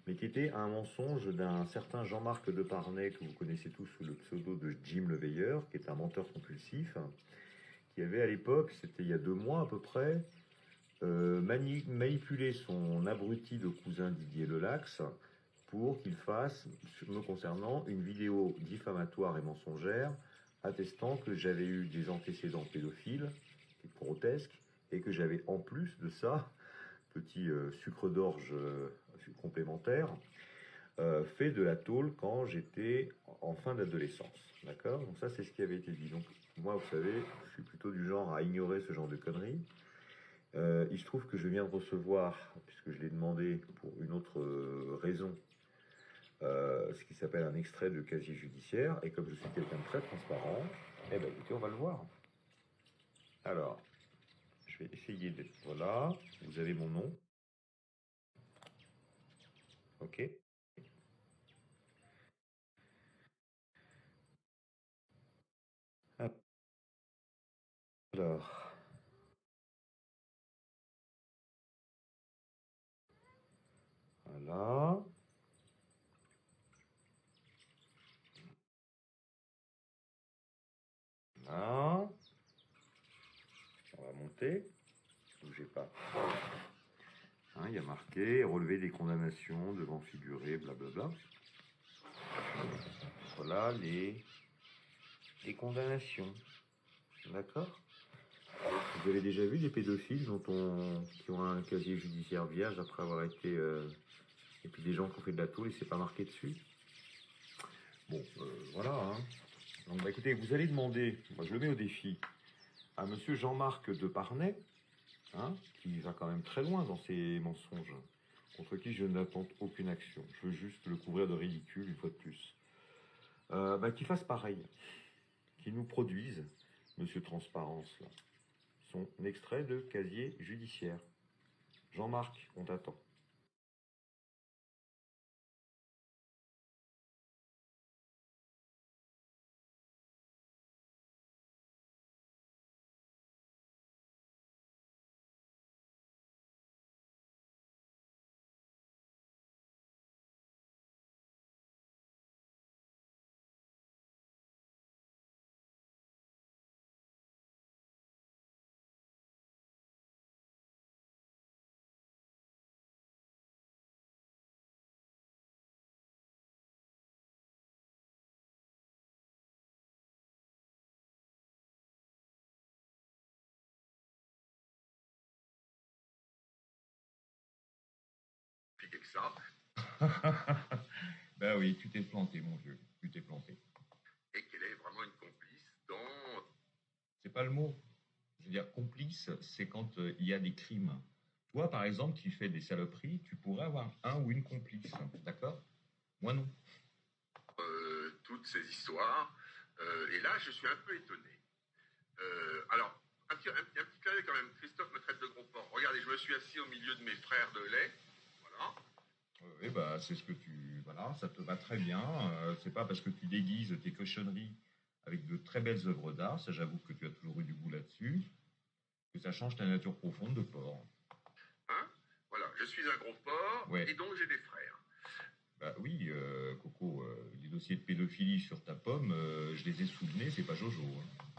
mais qui était un mensonge d'un certain Jean-Marc Deparnay, que vous connaissez tous sous le pseudo de Jim le Veilleur, qui est un menteur compulsif, qui avait à l'époque, c'était il y a 2 mois à peu près, manipulé son abruti de cousin Didier Lelax pour qu'il fasse, me concernant, une vidéo diffamatoire et mensongère attestant que j'avais eu des antécédents pédophiles, grotesques, et que j'avais en plus de ça, petit sucre d'orge complémentaire, fait de la tôle quand j'étais en fin d'adolescence. D'accord? Donc ça, c'est ce qui avait été dit. Donc moi, vous savez, je suis plutôt du genre à ignorer ce genre de conneries. Il se trouve que je viens de recevoir, puisque je l'ai demandé pour une autre raison, ce qui s'appelle un extrait de casier judiciaire, et comme je suis quelqu'un de très transparent, eh ben écoutez, on va le voir. Alors, je vais essayer d'être... Voilà, vous avez mon nom. Ok. Alors, voilà. Là. On va monter. Bougez pas. Hein, il y a marqué relever des condamnations devant figurer, blablabla. Voilà les condamnations. D'accord? Vous avez déjà vu des pédophiles qui ont un casier judiciaire vierge après avoir été... et puis des gens qui ont fait de la tôle et c'est pas marqué dessus? Bon, voilà. Hein. Donc, bah, écoutez, vous allez demander, moi je le mets au défi, à monsieur Jean-Marc Deparnay, hein, qui va quand même très loin dans ses mensonges, contre qui je n'attends aucune action. Je veux juste le couvrir de ridicule une fois de plus. Qu'il fasse pareil, qu'il nous produise, monsieur Transparence, là, son extrait de casier judiciaire. Jean-Marc, on t'attend. Que ça. Ben oui, tu t'es planté, mon vieux. Tu t'es planté. Et qu'elle est vraiment une complice dans... C'est pas le mot. Je veux dire, complice, c'est quand il y a des crimes. Toi, par exemple, qui fais des saloperies, tu pourrais avoir un ou une complice. D'accord? Moi, non. Toutes ces histoires. Et là, je suis un peu étonné. Alors, un petit clin d'œil quand même. Christophe me traite de gros porc. Regardez, je me suis assis au milieu de mes frères de lait. Voilà. Oui, bah, c'est ce que tu... Voilà, ça te va très bien. C'est pas parce que tu déguises tes cochonneries avec de très belles œuvres d'art, ça j'avoue que tu as toujours eu du goût là-dessus, que ça change ta nature profonde de porc. Hein? Voilà, je suis un gros porc, ouais. Et donc j'ai des frères. Bah oui, Coco, les dossiers de pédophilie sur ta pomme, je les ai sous le nez, c'est pas Jojo. Hein.